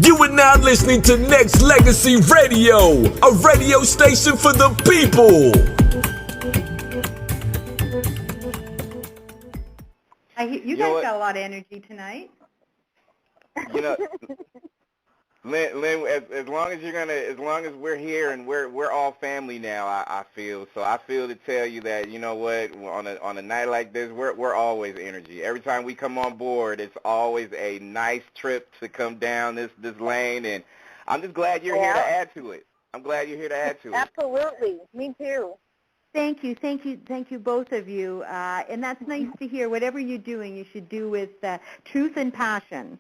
You are now listening to Nexxlegacy Radio, a radio station for the people. You guys got a lot of energy tonight. You know, Lynn, as long as we're here and we're all family now, I feel to tell you that, you know what, on a night like this, we're always energy. Every time we come on board, it's always a nice trip to come down this lane, and I'm just glad you're here to add to it. I'm glad you're here to add to it. Absolutely, me too. Thank you, both of you, and that's nice to hear. Whatever you're doing, you should do with truth and passion.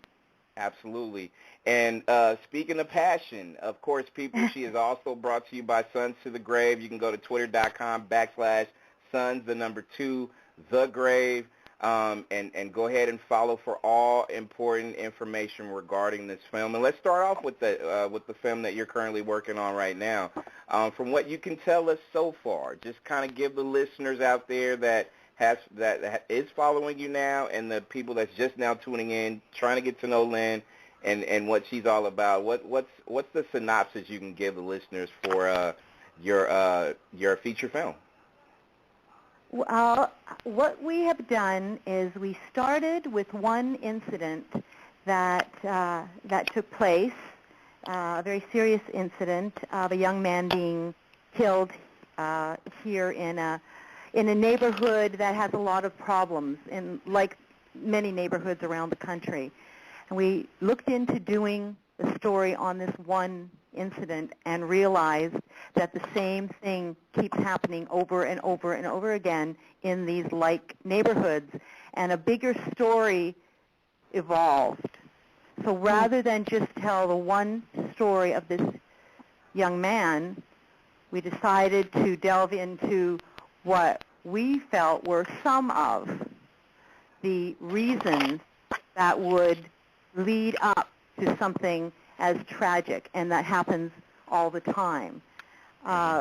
Absolutely. And speaking of passion, of course, people, she is also brought to you by Sons to the Grave. You can go to twitter.com/Sons2TheGrave and go ahead and follow for all important information regarding this film. And let's start off with the film that you're currently working on right now. From what you can tell us so far, just kind of give the listeners out there that is following you now and the people that's just now tuning in, trying to get to know Lynn and what she's all about. What's the synopsis you can give the listeners for your feature film? Well, what we have done is we started with one incident that took place, a very serious incident of a young man being killed here in a neighborhood that has a lot of problems, like many neighborhoods around the country. And we looked into doing the story on this one incident and realized that the same thing keeps happening over and over and over again in these like neighborhoods, and a bigger story evolved. So rather than just tell the one story of this young man, we decided to delve into what we felt were some of the reasons that would lead up to something as tragic, and that happens all the time.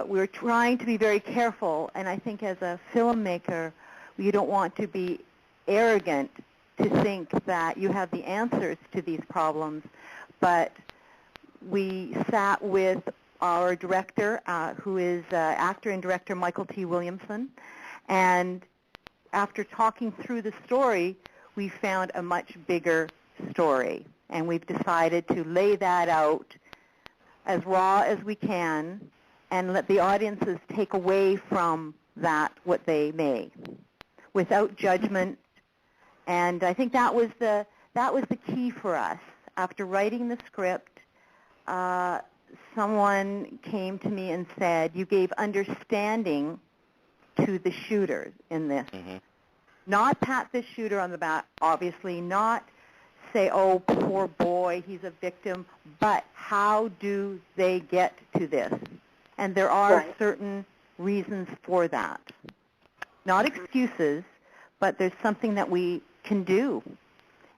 We're trying to be very careful, and I think as a filmmaker, you don't want to be arrogant to think that you have the answers to these problems, but we sat with our director, who is actor and director Michael T. Williamson, and after talking through the story, we found a much bigger story, and we've decided to lay that out as raw as we can and let the audiences take away from that what they may, without judgment. And I think that was the key for us. After writing the script, someone came to me and said, "You gave understanding to the shooter in this." Mm-hmm. Not pat the shooter on the back, obviously, not say, "Oh, poor boy, he's a victim," but how do they get to this? And there are certain reasons for that. Not excuses, but there's something that we can do.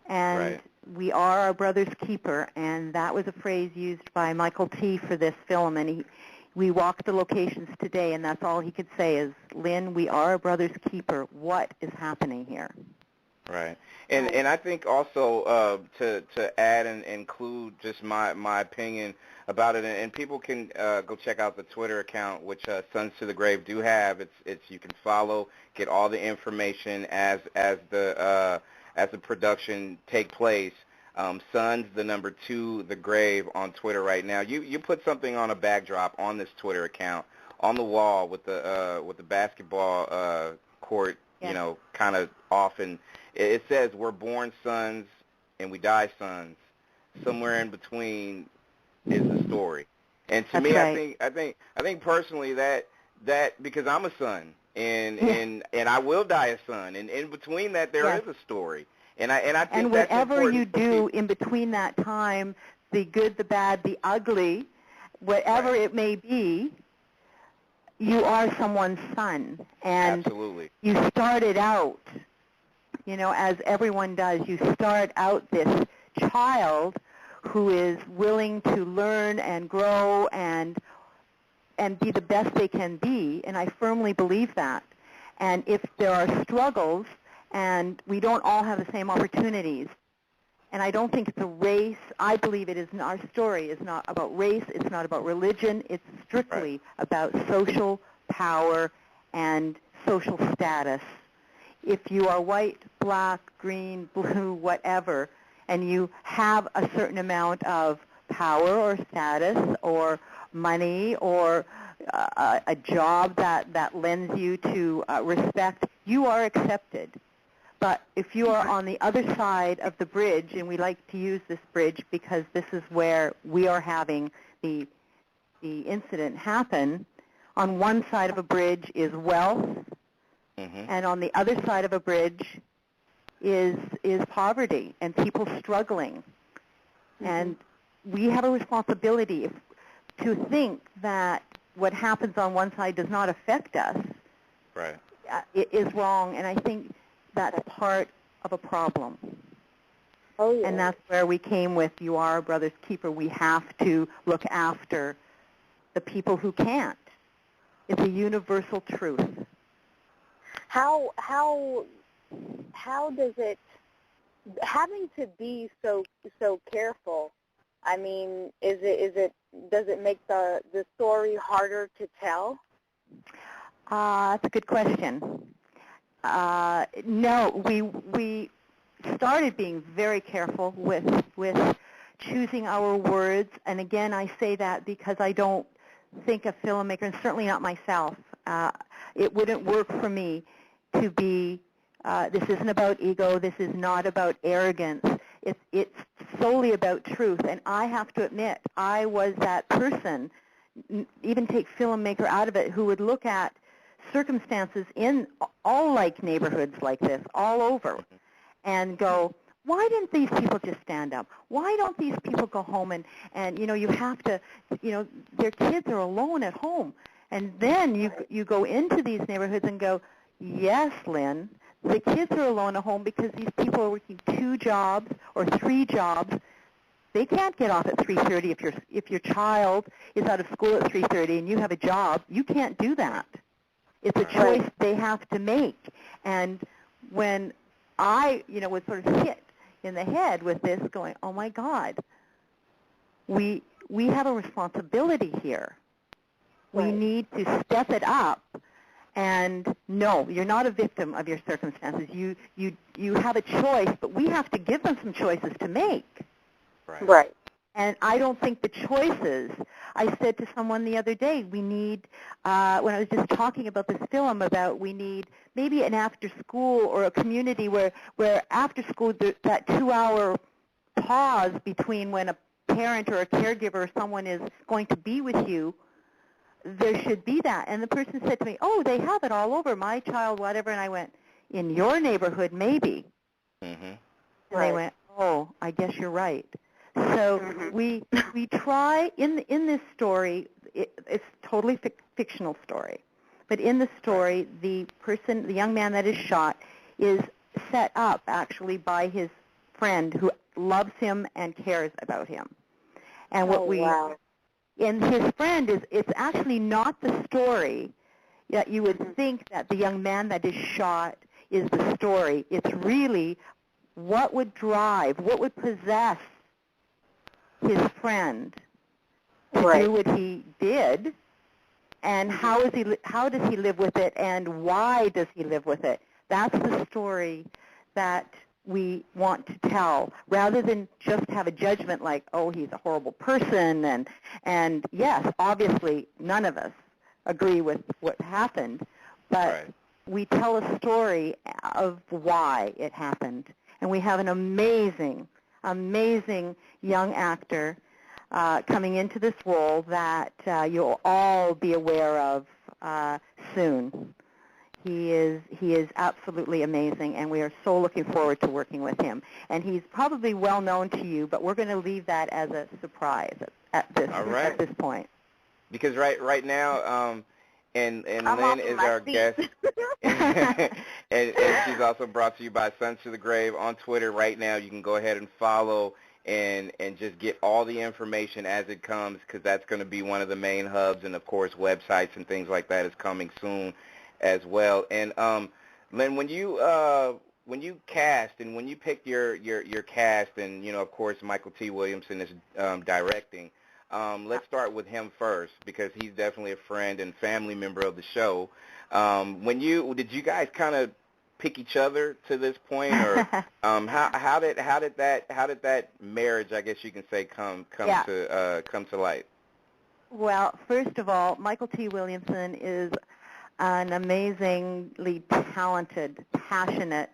And we are our brother's keeper, and that was a phrase used by Michael T. for this film, and we walked the locations today, and that's all he could say is, "Lynn, we are our brother's keeper. What is happening here?" Right. And I think also to add and include just my opinion about it, and people can go check out the Twitter account, which Sons to the Grave do have. It's you can follow, get all the information as the production take place. Sons, the number 2, the Grave on Twitter right now. You put something on a backdrop on this Twitter account on the wall with the basketball court, kind of off, and it says, "We're born sons and we die sons. Somewhere in between is the story." And to me, right. I think personally that because I'm a son and I will die a son, and in between that there is a story. And I think and that's whatever you do in between that time, the good, the bad, the ugly, whatever it may be, you are someone's son. And absolutely. You started out, as everyone does, you start out this child who is willing to learn and grow and be the best they can be, and I firmly believe that. And if there are struggles, and we don't all have the same opportunities, And I don't think it's a race. I believe it is. Our story is not about race. It's not about religion. It's strictly about social power and social status. If you are white, black, green, blue, whatever, and you have a certain amount of power or status or money or a job that lends you to respect, you are accepted. But if you are on the other side of the bridge, and we like to use this bridge because this is where we are having the incident happen, on one side of a bridge is wealth, and on the other side of a bridge is poverty and people struggling. And we have a responsibility to think that what happens on one side does not affect us. Right. It is wrong, and I think that's part of a problem. Oh, yeah. And that's where we came with You Are a Brother's Keeper. We have to look after the people who can't. It's a universal truth. How does it, having to be so careful, I mean, does it make the story harder to tell? That's a good question. No, we started being very careful with choosing our words, and again, I say that because I don't think a filmmaker, and certainly not myself, it wouldn't work for me to be, this isn't about ego, this is not about arrogance, it's solely about truth, and I have to admit, I was that person, even take filmmaker out of it, who would look at circumstances in all like neighborhoods like this, all over, and go, why didn't these people just stand up? Why don't these people go home and you have to, their kids are alone at home. And then you go into these neighborhoods and go, yes, Lynn, the kids are alone at home because these people are working 2 jobs or 3 jobs. They can't get off at 3:30 if your child is out of school at 3:30 and you have a job. You can't do that. It's a choice they have to make. And when I, was sort of hit in the head with this going, oh, my God, we have a responsibility here. We need to step it up. And no, you're not a victim of your circumstances. You have a choice, but we have to give them some choices to make. Right. And I don't think the choices, I said to someone the other day, we need, when I was just talking about this film, about we need maybe an after school or a community where after school that 2-hour pause between when a parent or a caregiver or someone is going to be with you, there should be that. And the person said to me, oh, they have it all over, my child, whatever. And I went, in your neighborhood, maybe. And they went, oh, I guess you're right. So we try, in this story, it's totally fictional story, but in the story, the young man that is shot is set up actually by his friend who loves him and cares about him. And and his friend it's actually not the story that you would think that the young man that is shot is the story. It's really what would possess his friend to do what he did, and how does he live with it, and why does he live with it? That's the story that we want to tell, rather than just have a judgment like, oh, he's a horrible person, and yes, obviously none of us agree with what happened, but we tell a story of why it happened. And we have an amazing young actor coming into this role that you'll all be aware of soon. He is absolutely amazing, and we are so looking forward to working with him. And he's probably well known to you, but we're going to leave that as a surprise at this point. Because right now, and Lynn is our guest, and she's also brought to you by Sons to the Grave on Twitter. Right now, you can go ahead and follow and just get all the information as it comes, because that's going to be one of the main hubs, and of course websites and things like that is coming soon as well. And Lynn, when you cast and when you picked your cast, and of course Michael T. Williamson is directing. Let's start with him first because he's definitely a friend and family member of the show. Did you guys kind of pick each other to this point, or how did that marriage, I guess you can say, come to light? Well, first of all, Michael T. Williamson is an amazingly talented, passionate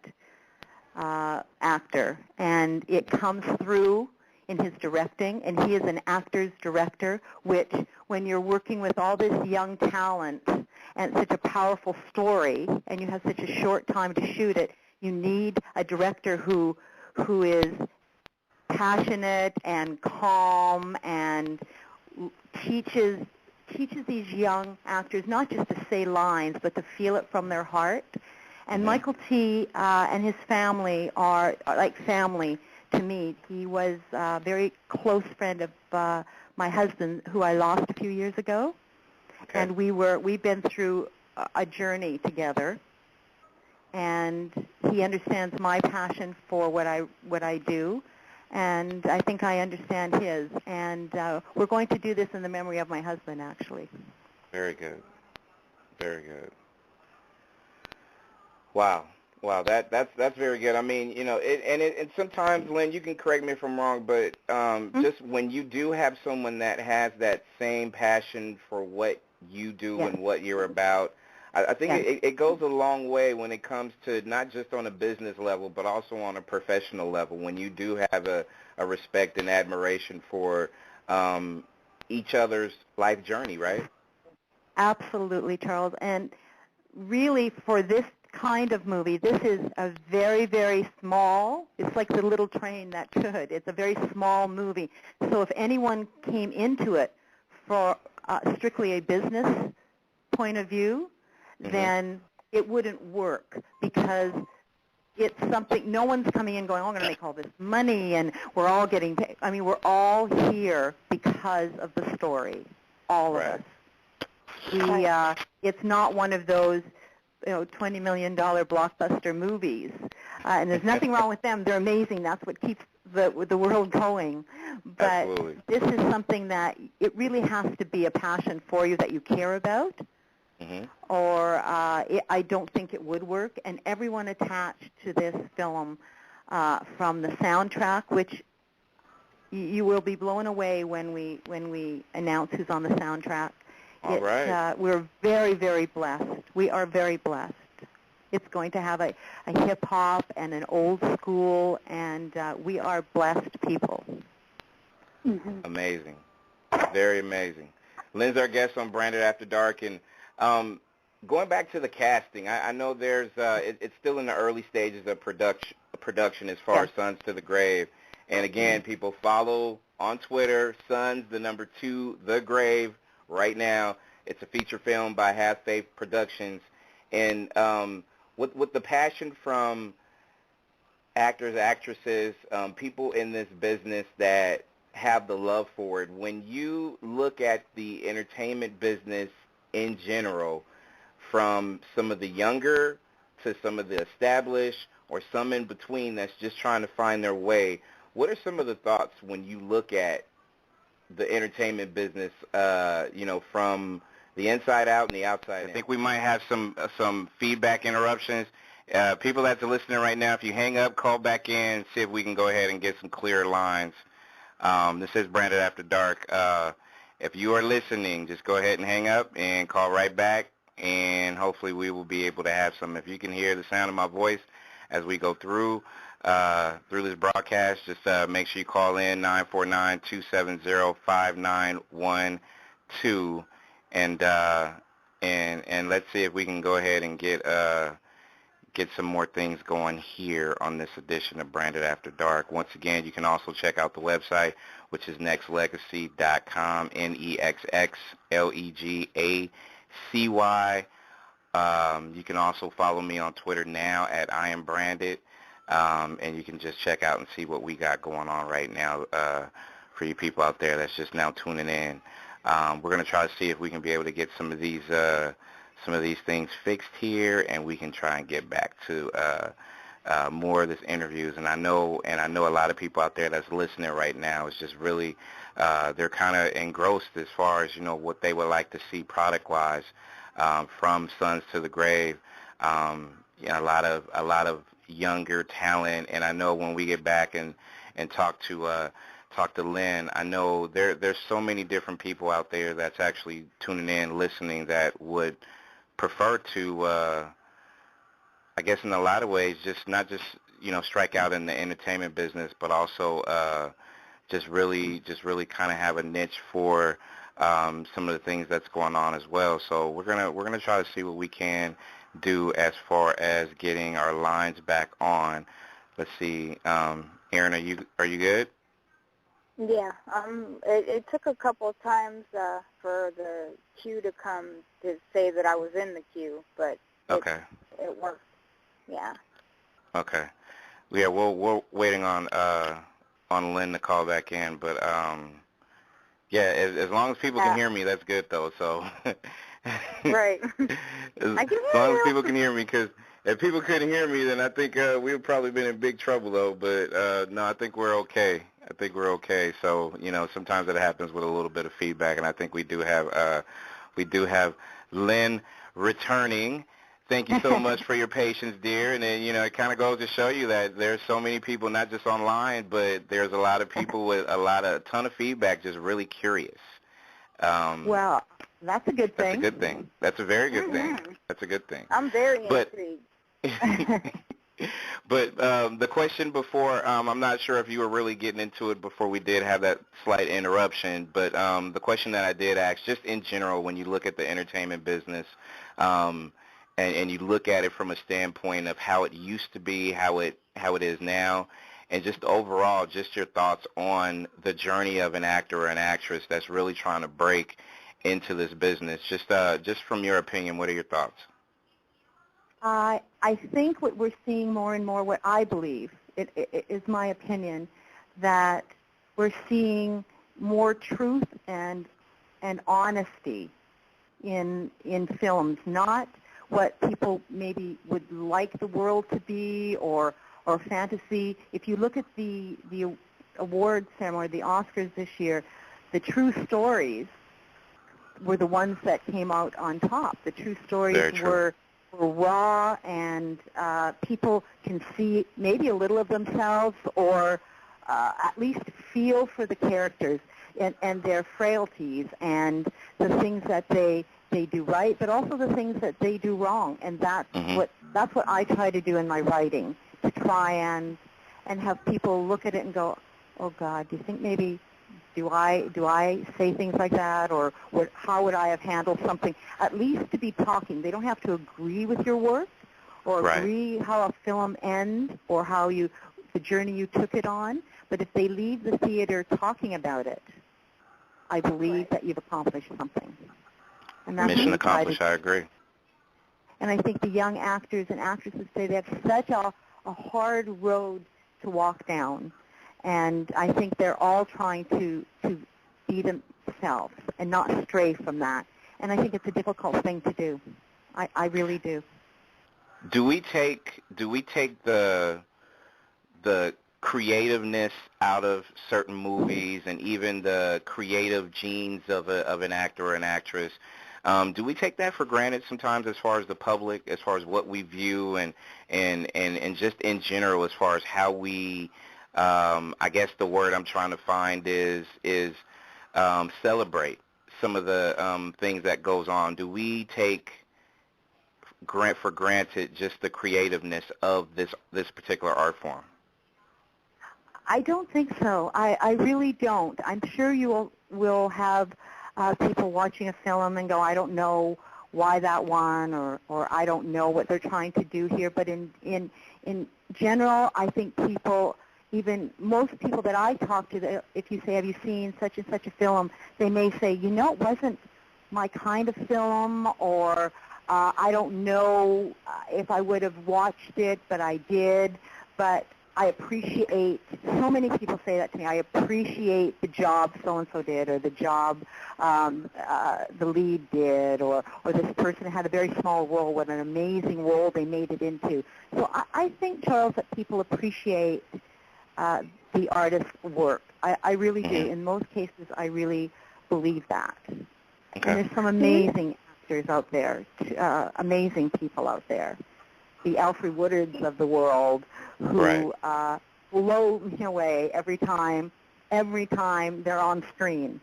actor, and it comes through in his directing, and he is an actor's director, which when you're working with all this young talent and such a powerful story, and you have such a short time to shoot it, you need a director who is passionate and calm and teaches these young actors not just to say lines, but to feel it from their heart. And Michael T. And his family are like family to me. He was a very close friend of my husband, who I lost a few years ago. Okay. And we've been through a journey together. And he understands my passion for what I do. And I think I understand his. And we're going to do this in the memory of my husband, actually. Very good. Very good. Wow, that's very good. I mean, and sometimes, Lynn, you can correct me if I'm wrong, but just when you do have someone that has that same passion for what you do and what you're about, I think it goes a long way when it comes to not just on a business level, but also on a professional level, when you do have a respect and admiration for each other's life journey, right? Absolutely, Charles. And really, for this kind of movie, this is a very, very small, it's like the little train that could. It's a very small movie. So if anyone came into it for strictly a business point of view, then it wouldn't work, because it's something, no one's coming in going, oh, I'm going to make all this money and we're all getting paid. I mean, we're all here because of the story, all of us. It's not one of those $20 million blockbuster movies. And there's nothing wrong with them. They're amazing. That's what keeps the world going. But this is something that it really has to be a passion for you that you care about, or I don't think it would work. And everyone attached to this film, from the soundtrack, which you will be blown away when we announce who's on the soundtrack. All right. We're very, very blessed. We are very blessed. It's going to have a hip-hop and an old school, and we are blessed people. Amazing. Very amazing. Lynn's our guest on Branded After Dark, and going back to the casting, I know there's it's still in the early stages of production as far as Sons to the Grave. And again, people follow on Twitter, Sons, the number 2, The Grave. Right now, it's a feature film by Faigh Productions, and with the passion from actors, actresses, people in this business that have the love for it. When you look at the entertainment business in general, from some of the younger to some of the established, or some in between that's just trying to find their way, what are some of the thoughts when you look at the entertainment business, from the inside out and the outside in? I think we might have some feedback interruptions. People that's listening right now, if you hang up, call back in, see if we can go ahead and get some clearer lines. This is Branded After Dark. If you are listening, just go ahead and hang up and call right back, and hopefully we will be able to have some. If you can hear the sound of my voice as we go through this broadcast, just make sure you call in 949-270-5912, and let's see if we can go ahead and get some more things going here on this edition of Branded After Dark. Once again, you can also check out the website, which is nexxlegacy.com, NEXXLEGACY. You can also follow me on Twitter now at iambranded. And you can just check out and see what we got going on right now for you people out there that's just now tuning in. We're going to try to see if we can be able to get some of these things fixed here, and we can try and get back to more of this interviews, and I know a lot of people out there that's listening right now is just really they're kind of engrossed as far as what they would like to see product-wise from Sons to the Grave. A lot of younger talent, and I know when we get back and talk to Lynn, I know there's so many different people out there that's actually tuning in, listening, that would prefer to, I guess in a lot of ways, not just strike out in the entertainment business, but also just really kind of have a niche for some of the things that's going on as well. So we're gonna try to see what we can do as far as getting our lines back on. Let's see, Aaron, are you good? Yeah. It took a couple of times for the queue to come to say that I was in the queue, but okay, it worked. Yeah. Okay. Yeah, we're waiting on Lynn to call back in, but yeah, as long as people can hear me, that's good though. So right. as long as people can hear me, because if people couldn't hear me, then I think we would probably been in big trouble though. But no, I think we're okay. So sometimes it happens with a little bit of feedback, and I think we do have Lynn returning. Thank you so much for your patience, dear. And then, it kind of goes to show you that there's so many people, not just online, but there's a lot of people with a ton of feedback, just really curious. Well, that's a good thing. That's a good thing. That's a very good thing. That's a good thing. I'm very intrigued. But the question before, I'm not sure if you were really getting into it before we did have that slight interruption, but the question that I did ask, just in general, when you look at the entertainment business, and you look at it from a standpoint of how it used to be, how it is now, and just overall, just your thoughts on the journey of an actor or an actress that's really trying to break into this business. Just from your opinion, what are your thoughts? I think what we're seeing more and more, what I believe, it is my opinion, that we're seeing more truth and honesty in films, not what people maybe would like the world to be or fantasy. If you look at the award ceremony, the Oscars this year, the true stories were the ones that came out on top. The true stories were raw, and people can see maybe a little of themselves, or at least feel for the characters and their frailties and the things that they do right, but also the things that they do wrong. And that's what I try to do in my writing, to try and have people look at it and go, oh God, do you think maybe do I say things like that, or how would I have handled something? At least to be talking. They don't have to agree with your work or agree how a film ends or how the journey you took it on. But if they leave the theater talking about it, I believe that you've accomplished something. And that's mission accomplished. I agree. And I think the young actors and actresses say they have such a hard road to walk down. And I think they're all trying to be themselves and not stray from that. And I think it's a difficult thing to do. I really do. Do we take the creativeness out of certain movies and even the creative genes of an actor or an actress? Do we take that for granted sometimes, as far as the public, as far as what we view, and just in general, as far as how we, I guess the word I'm trying to find is celebrate some of the things that goes on? Do we take for granted just the creativeness of this particular art form? I don't think so. I really don't. I'm sure you will have people watching a film and go, I don't know why that one, or I don't know what they're trying to do here. But in general, I think people, even most people that I talk to, if you say, have you seen such and such a film, they may say, it wasn't my kind of film, or I don't know if I would have watched it, but I did. But I appreciate, so many people say that to me, I appreciate the job so-and-so did, or the job the lead did, or this person had a very small role, what an amazing role they made it into. So I think, Charles, that people appreciate the artist's work. I really do. In most cases, I really believe that. Okay. And there's some amazing actors out there, amazing people out there. The Alfred Woodards of the world who blow me away every time they're on screen.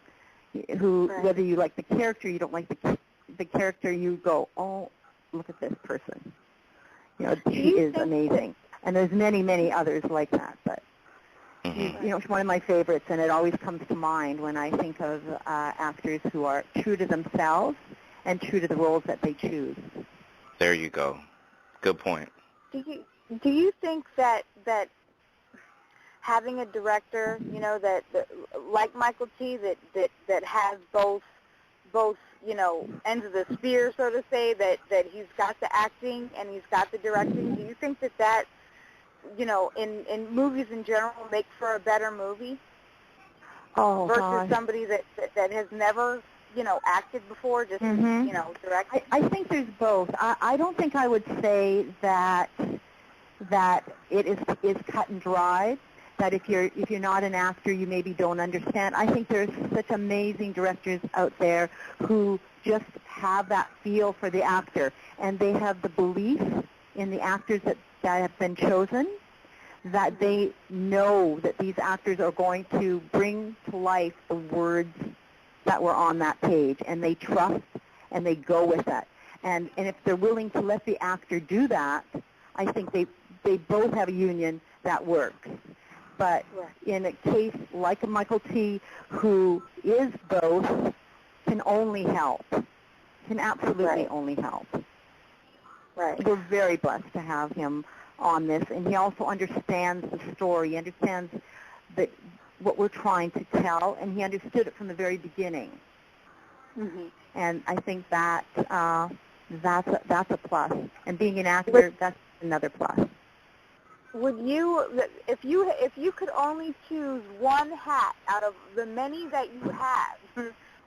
Who, whether you like the character, you don't like the character, you go, oh, look at this person. You know, she is amazing. And there's many, many others like that. But you know, she's one of my favorites, and it always comes to mind when I think of actors who are true to themselves and true to the roles that they choose. There you go. Good point. Do you think that having a director, you know, that like Michael T, that has both you know, ends of the spear, so to say, that he's got the acting and he's got the directing? Do you think that you know, in movies in general, make for a better movie versus somebody that has never, you know, acted before, just you know, directed? I think there's both. I don't think I would say that it is cut and dried. That if you're not an actor, you maybe don't understand. I think there's such amazing directors out there who just have that feel for the actor, and they have the belief in the actors that have been chosen, that they know that these actors are going to bring to life the words that were on that page, and they trust and they go with it. And if they're willing to let the actor do that, I think they both have a union that works. But in a case like a Michael T, who is both, can only help, can absolutely only help. Right. We're very blessed to have him on this, and he also understands the story. He understands what we're trying to tell, and he understood it from the very beginning. And I think that's a plus. And being an actor, that's another plus. Would you, if you could only choose one hat out of the many that you have,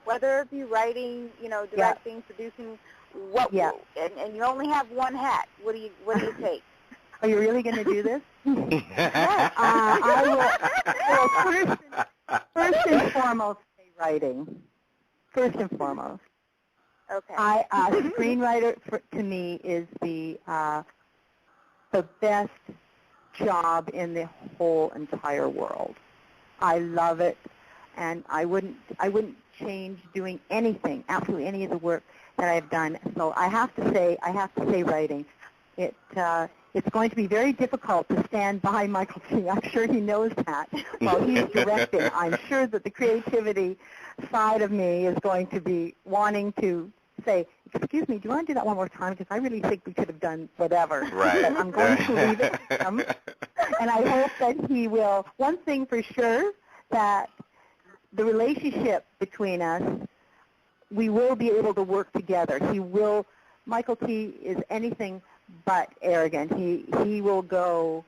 whether it be writing, you know, directing, producing, and you only have one hat, what do you take? Are you really going to do this? I will first and foremost say writing. First and foremost. Okay. Screenwriter to me is the best job in the whole entire world. I love it, and I wouldn't change doing anything, absolutely any of the work that I've done. So I have to say writing. It's going to be very difficult to stand behind Michael T. I'm sure he knows that while he's directing. I'm sure that the creativity side of me is going to be wanting to say, excuse me, do you want to do that one more time? Because I really think we could have done whatever. Right. But I'm going to leave it to him. And I hope that he will. One thing for sure, that the relationship between us, we will be able to work together. Michael T. is anything but arrogant. He will go,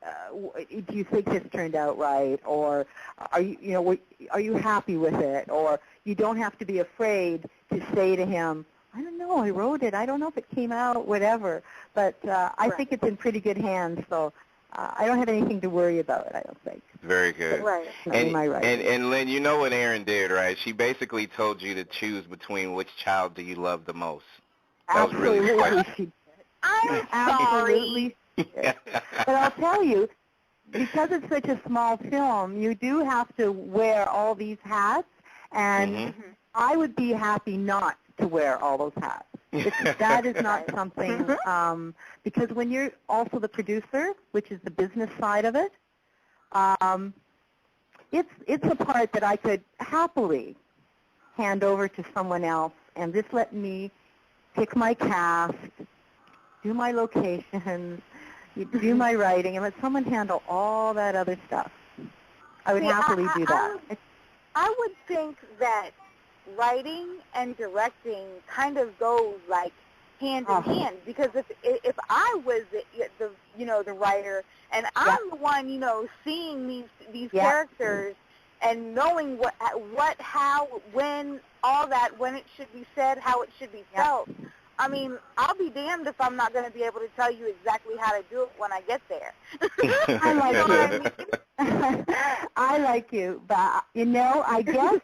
do you think this turned out right? Or are you happy with it? Or you don't have to be afraid to say to him, I don't know, I wrote it. I don't know if it came out, whatever. But I think it's in pretty good hands, so I don't have anything to worry about, I don't think. Very good. Right. And Lynn, you know what Erin did, right? She basically told you to choose between which child do you love the most. That was really the question. I'm Absolutely. But I'll tell you, because it's such a small film, you do have to wear all these hats, and I would be happy not to wear all those hats. That is not something, because when you're also the producer, which is the business side of it, it's a part that I could happily hand over to someone else and just let me pick my cast, do my locations, do my writing, and let someone handle all that other stuff. I would happily do that. I would think that writing and directing kind of goes like hand in hand, because if I was the writer, and I'm the one seeing these characters and knowing what, how, when, all that, when it should be said, how it should be felt. I mean, I'll be damned if I'm not going to be able to tell you exactly how to do it when I get there. I like you. I like you, but I guess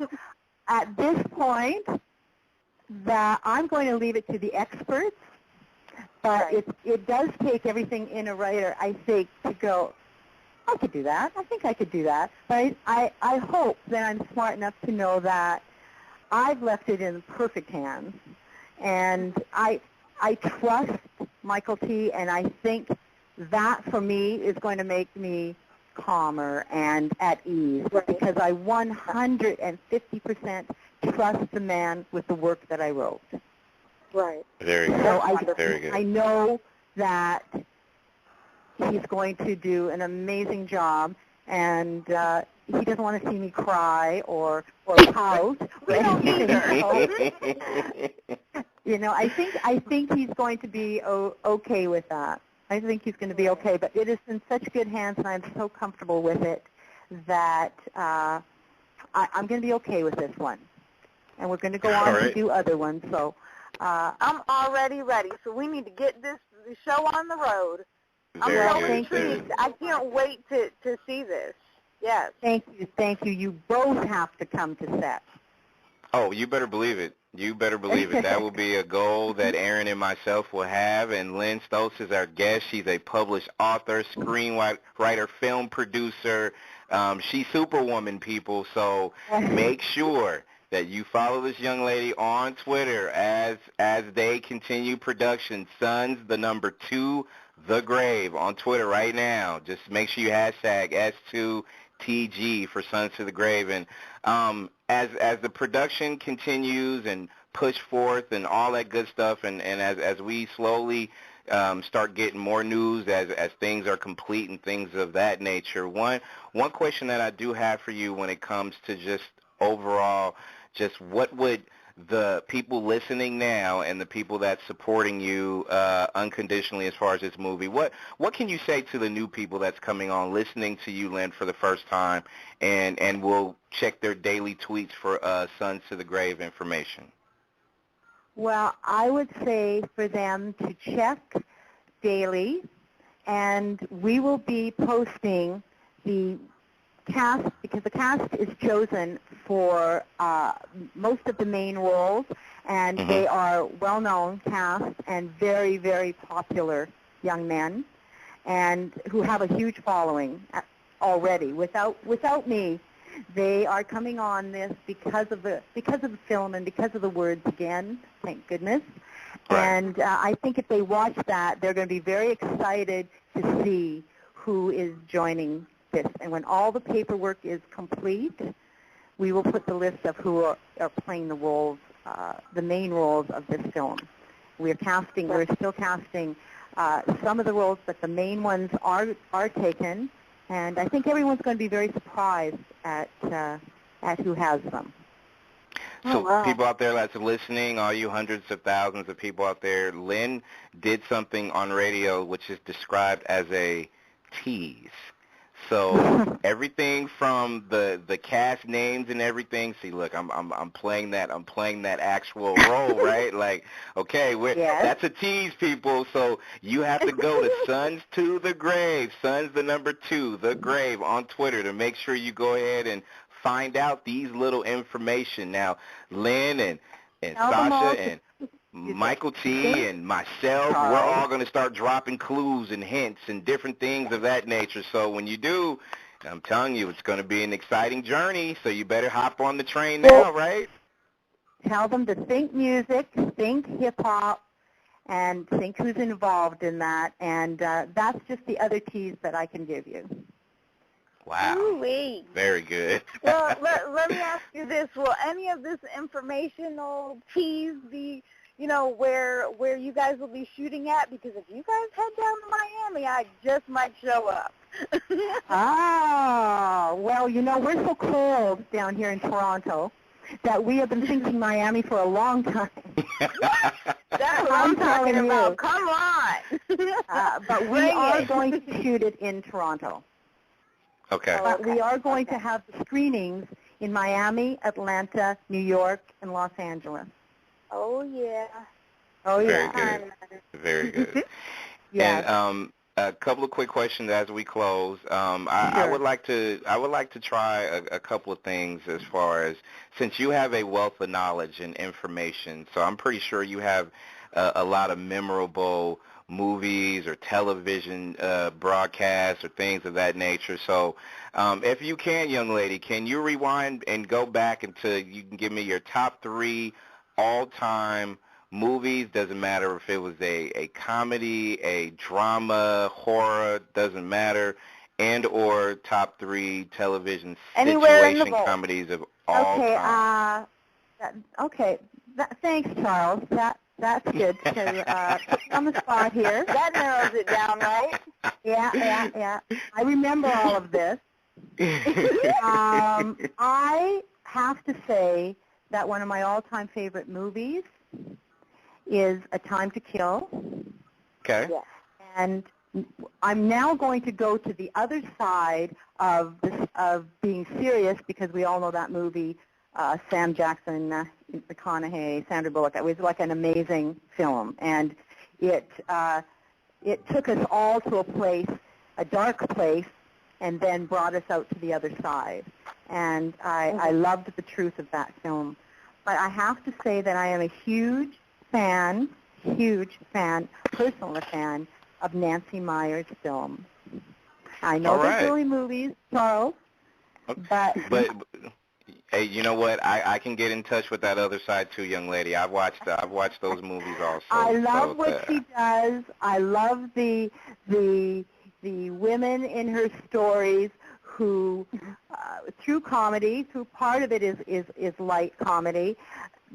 at this point that I'm going to leave it to the experts. But it does take everything in a writer, I think, to go, I could do that. I think I could do that. But I hope that I'm smart enough to know that I've left it in perfect hands. And I trust Michael T., and I think that, for me, is going to make me calmer and at ease, because I 150% trust the man with the work that I wrote. Right. Very good. So Very good. I know that he's going to do an amazing job, and he doesn't want to see me cry or pout. We don't either. I think he's going to be okay with that. I think he's going to be okay, but it is in such good hands, and I'm so comfortable with it that I'm going to be okay with this one. And we're going to go on to do other ones. So I'm already ready. So we need to get this show on the road. I'm so intrigued. I can't wait to see this. Yes. Thank you. You both have to come to set. Oh, you better believe it. You better believe it. That will be a goal that Aaron and myself will have. And Lynn Stoltz is our guest. She's a published author, screenwriter, film producer. She's Superwoman, people. So make sure that you follow this young lady on Twitter as they continue production. Sons, the number 2, The Grave on Twitter right now. Just make sure you hashtag S2TG for Sons to the Grave. And as the production continues and push forth and all that good stuff, and as we slowly start getting more news as things are complete and things of that nature, one question that I do have for you when it comes to just overall, just what would the people listening now and the people that's supporting you unconditionally as far as this movie, what can you say to the new people that's coming on, listening to you, Lynn, for the first time, and will check their daily tweets for Sons to the Grave information? Well, I would say for them to check daily, and we will be posting the cast, because the cast is chosen for most of the main roles, and they are well-known cast and very, very popular young men, and who have a huge following already. Without me, they are coming on this because of the film and because of the words again. Thank goodness. Right. And I think if they watch that, they're going to be very excited to see who is joining this. And when all the paperwork is complete, we will put the list of who are playing the roles, the main roles of this film. We're still casting some of the roles, but the main ones are taken. And I think everyone's going to be very surprised at who has them. So people out there that's listening, all you hundreds of thousands of people out there, Lynn did something on radio which is described as a tease. So everything from the cast names and everything. See, look, I'm playing that actual role, right? Like, okay, that's a tease, people. So you have to go to Sons to the Grave, Sons the number 2, The Grave on Twitter to make sure you go ahead and find out these little information. Now, Lynn and Sasha and Michael T. and myself, we're all going to start dropping clues and hints and different things of that nature. So when you do, I'm telling you, it's going to be an exciting journey, so you better hop on the train now, right? Tell them to think music, think hip-hop, and think who's involved in that. And that's just the other tease that I can give you. Wow. Ooh-wee. Very good. Well, let me ask you this. Will any of this informational tease be, where you guys will be shooting at? Because if you guys head down to Miami, I just might show up. Well, we're so cold down here in Toronto that we have been thinking Miami for a long time. That what I'm talking telling about. you. Come on. But we Bring are it. going to shoot it in Toronto. Okay. But we are going to have the screenings in Miami, Atlanta, New York, and Los Angeles. Oh, yeah. Oh, Very yeah. good. Very good. Yes. And a couple of quick questions as we close. I Sure. would like to try a couple of things as far as, since you have a wealth of knowledge and information, so I'm pretty sure you have a lot of memorable movies or television broadcasts or things of that nature. So if you can, young lady, can you rewind and go back until you can give me your top 3 all-time movies? Doesn't matter if it was a comedy, a drama, horror, doesn't matter, and or top 3 television Anywhere in the situation vault. comedies of all time. Thanks, Charles. That's good to put me on the spot here. That narrows it down, right? Yeah. I remember all of this. I have to say that one of my all-time favorite movies is A Time to Kill. Okay. Yeah. And I'm now going to go to the other side of being serious, because we all know that movie, Sam Jackson, McConaughey, Sandra Bullock. It was like an amazing film, and it took us all to a place, a dark place, and then brought us out to the other side. And I loved the truth of that film. But I have to say that I am a huge fan, personal fan of Nancy Meyer's films. I know they're silly movies, Charles, but hey, you know what? I can get in touch with that other side too, young lady. I've watched those movies also. I love what she does. I love the women in her stories who, through comedy, through part of it is light comedy,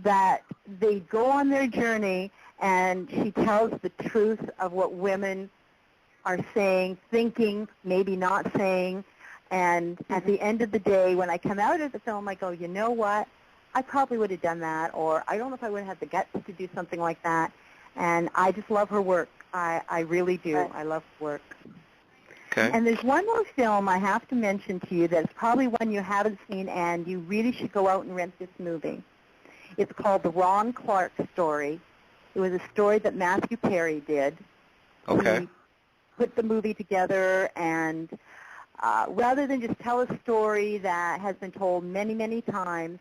that they go on their journey, and she tells the truth of what women are saying, thinking, maybe not saying. And at the end of the day, when I come out of the film, I go, you know what? I probably would have done that, or I don't know if I would have had the guts to do something like that. And I just love her work. I really do. Right. I love her work. Okay. And there's one more film I have to mention to you that's probably one you haven't seen, and you really should go out and rent this movie. It's called The Ron Clark Story. It was a story that Matthew Perry did. Okay. He put the movie together, and rather than just tell a story that has been told many, many times,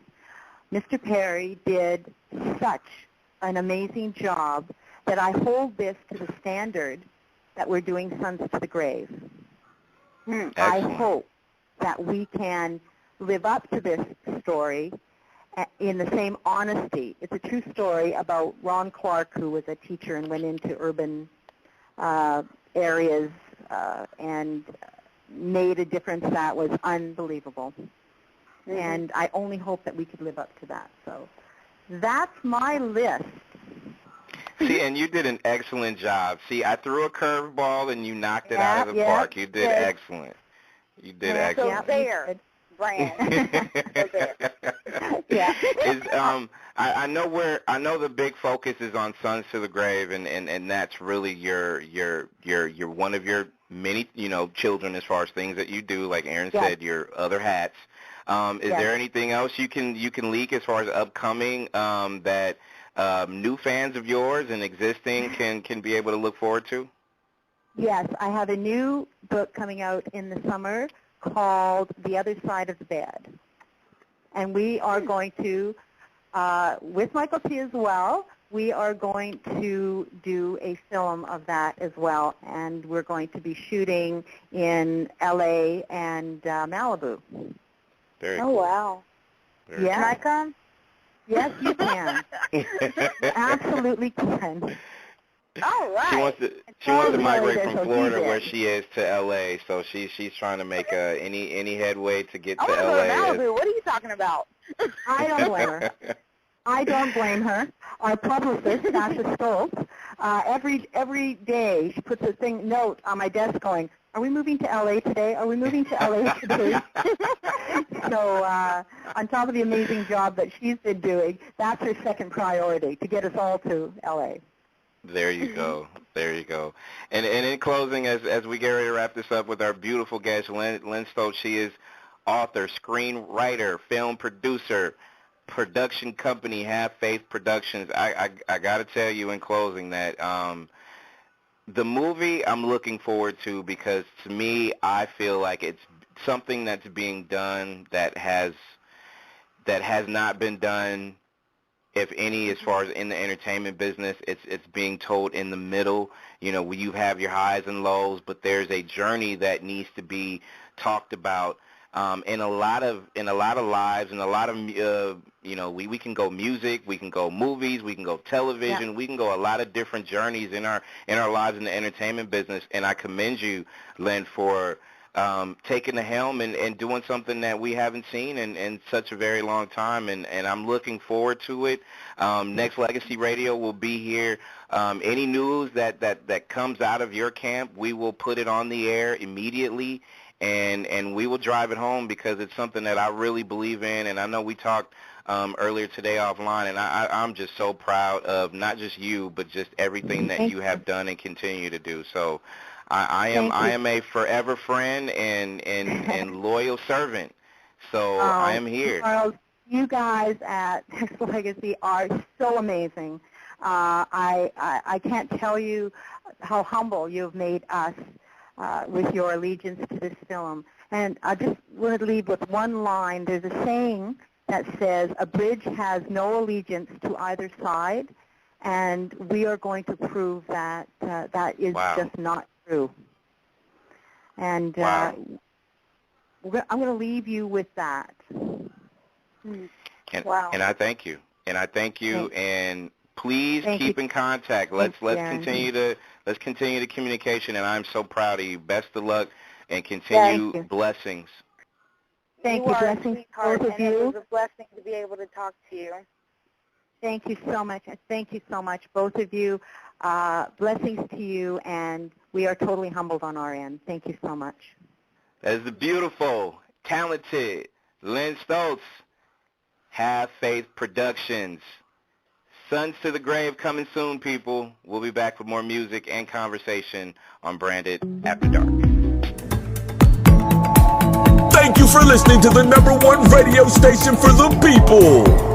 Mr. Perry did such an amazing job that I hold this to the standard that we're doing Sons to the Grave. I hope that we can live up to this story in the same honesty. It's a true story about Ron Clark, who was a teacher and went into urban areas and made a difference that was unbelievable. And I only hope that we could live up to that. So that's my list. See, and you did an excellent job. See, I threw a curveball and you knocked it out of the park. You did excellent. You did excellent. So there, brand. So there. Yeah. I know the big focus is on Sons to the Grave, and that's really your one of your many children as far as things that you do, like Aaron said, your other hats. Is there anything else you can leak as far as upcoming that new fans of yours and existing can be able to look forward to? Yes, I have a new book coming out in the summer called The Other Side of the Bed. And we are going to, with Michael T. as well, we are going to do a film of that as well. And we're going to be shooting in L.A. and Malibu. Very Oh, cool. wow. Very Yeah. Can I come? Yes, you can. Absolutely can. All right. She wants to Oh, migrate really? from So Florida, he's where in. she is, to L.A. So she's trying to make any headway to get I to want to go to L.A. Malibu. What are you talking about? I don't blame her. I don't blame her. Our publicist, Sasha Stoltz, every day she puts a note on my desk going, "Are we moving to LA today? Are we moving to LA today?" So on top of the amazing job that she's been doing, that's her second priority, to get us all to LA. There you go. There you go. And in closing, as we get ready to wrap this up with our beautiful guest, Lynn Stoltz, she is author, screenwriter, film producer, production company, Have Faith Productions. I got to tell you in closing that the movie I'm looking forward to, because to me, I feel like it's something that's being done that has not been done, if any, as far as in the entertainment business. It's being told in the middle. You know, you have your highs and lows, but there's a journey that needs to be talked about in a lot of lives, and a lot of you know, we can go music, we can go movies, we can go television, we can go a lot of different journeys in our lives in the entertainment business. And I commend you, Lynn, for taking the helm and doing something that we haven't seen in such a very long time, and I'm looking forward to it. Nexxlegacy Radio will be here. Any news that comes out of your camp, we will put it on the air immediately, and we will drive it home, because it's something that I really believe in. And I know we talked earlier today offline, and I'm just so proud of not just you, but just everything that you have done and continue to do. So I am a forever friend and loyal servant. So I am here. Charles, you guys at Nexxlegacy are so amazing. I can't tell you how humble you've made us with your allegiance to this film. And I just want to leave with one line. There's a saying that says, "A bridge has no allegiance to either side," and we are going to prove that that is just not true. And I'm going to leave you with that. And I thank you. And I thank you. And please keep in contact. Let's continue the communication. And I'm so proud of you. Best of luck and continue blessings. Thank you. Blessings, both of you. It was a blessing to be able to talk to you. Thank you so much. Thank you so much, both of you. Blessings to you, and we are totally humbled on our end. Thank you so much. That is the beautiful, talented Lynn Stoltz, Have Faith Productions. Sons to the Grave coming soon, people. We'll be back with more music and conversation on Branded After Dark. Thank you for listening to the #1 radio station for the people.